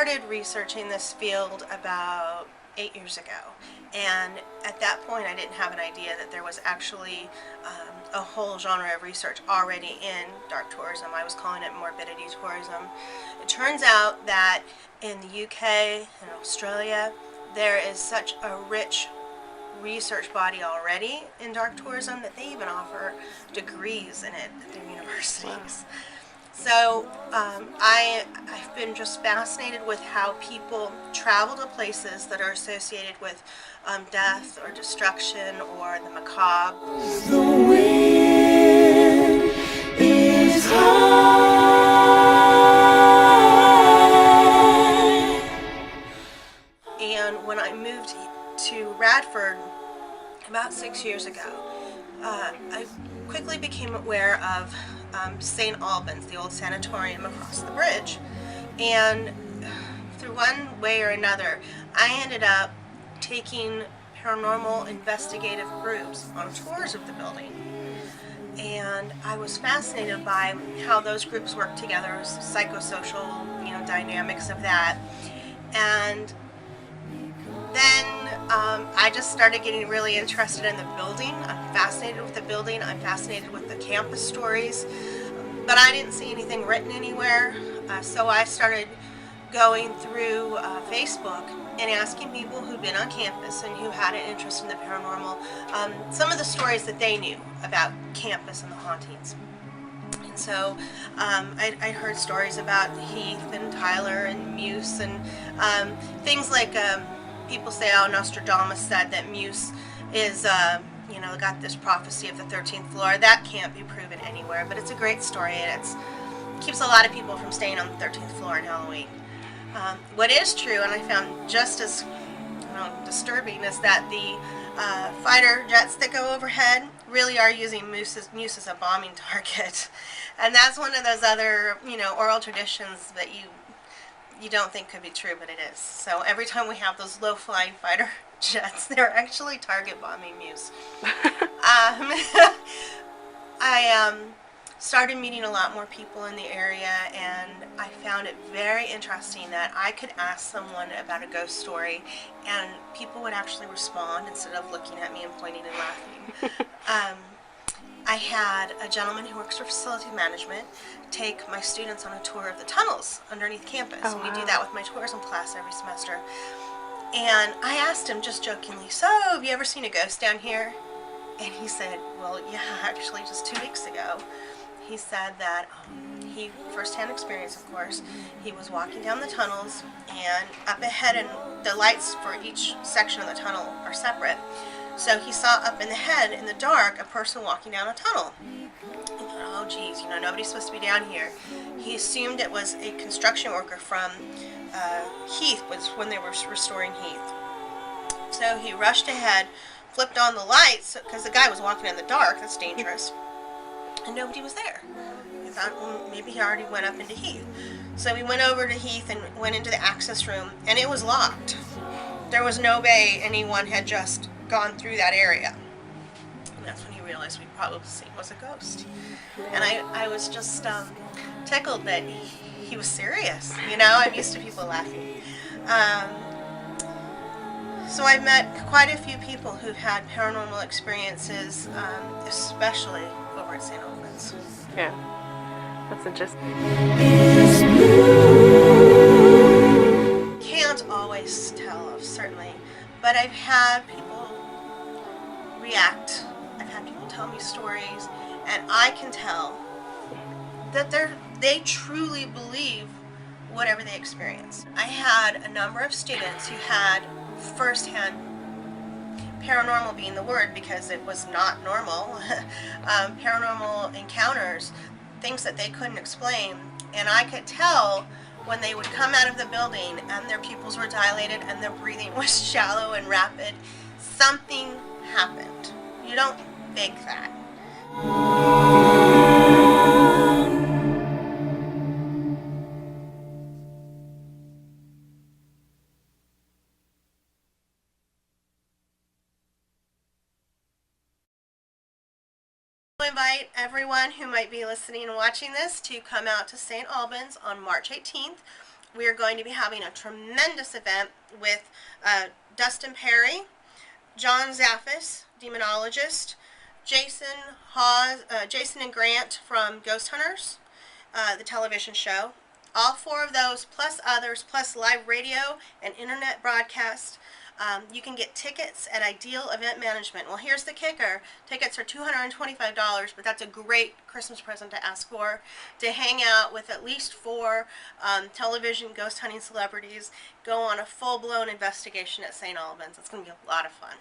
started researching this field about 8 years ago, and at that point I didn't have an idea that there was actually a whole genre of research already in dark tourism. I was calling it morbidity tourism. It turns out that in the UK and Australia there is such a rich research body already in dark tourism that they even offer degrees in it at their universities. So I've been just fascinated with how people travel to places that are associated with death or destruction or the macabre. The wind is high. And when I moved to Radford about 6 years ago, I quickly became aware of St. Albans, the old sanatorium across the bridge. And through one way or another, I ended up taking paranormal investigative groups on tours of the building. And I was fascinated by how those groups work together, psychosocial, dynamics of that. And then I just started getting really interested in the building. I'm fascinated with the building. I'm fascinated with the campus stories. But I didn't see anything written anywhere. So I started going through Facebook and asking people who'd been on campus and who had an interest in the paranormal, some of the stories that they knew about campus and the hauntings. And so I heard stories about Heath and Tyler and Muse and things like people say, oh, Nostradamus said that Muse is, got this prophecy of the 13th floor. That can't be proven anywhere, but it's a great story, and it keeps a lot of people from staying on the 13th floor on Halloween. What is true, and I found just as disturbing, is that the fighter jets that go overhead really are using Muse as a bombing target. And that's one of those other, oral traditions that you don't think could be true, but it is. So every time we have those low-flying fighter jets, they're actually target bombing Muse. I started meeting a lot more people in the area, and I found it very interesting that I could ask someone about a ghost story and people would actually respond instead of looking at me and pointing and laughing. I had a gentleman who works for facility management take my students on a tour of the tunnels underneath campus. Oh, wow. We do wow. that with my tourism class every semester. And I asked him just jokingly, so have you ever seen a ghost down here? And he said, well, yeah, actually just 2 weeks ago. He said that he, firsthand experience of course, he was walking down the tunnels and up ahead, and the lights for each section of the tunnel are separate. So he saw up in the head, in the dark, a person walking down a tunnel. He thought, oh geez, nobody's supposed to be down here. He assumed it was a construction worker from Heath, was when they were restoring Heath. So he rushed ahead, flipped on the lights, because the guy was walking in the dark, that's dangerous, and nobody was there. He thought, well, maybe he already went up into Heath. So he went over to Heath and went into the access room, and it was locked. There was no way anyone had just gone through that area. And that's when he realized we'd probably seen was a ghost. And I was just tickled that he was serious. I'm used to people laughing. So I've met quite a few people who've had paranormal experiences, especially over at St. Albans. Yeah, that's interesting. Can't always tell, certainly, but I've had people react. I've had people tell me stories, and I can tell that they truly believe whatever they experience. I had a number of students who had firsthand, paranormal being the word because it was not normal, paranormal encounters, things that they couldn't explain, and I could tell when they would come out of the building and their pupils were dilated and their breathing was shallow and rapid, something happened. You don't fake that. I invite everyone who might be listening and watching this to come out to St. Albans on March 18th. we are going to be having a tremendous event with Dustin Perry, John Zaffis, demonologist, Jason and Grant from Ghost Hunters, the television show. All four of those, plus others, plus live radio and internet broadcast. You can get tickets at Ideal Event Management. Well, here's the kicker. Tickets are $225, but that's a great Christmas present to ask for, to hang out with at least four television ghost hunting celebrities, go on a full-blown investigation at St. Albans. It's going to be a lot of fun.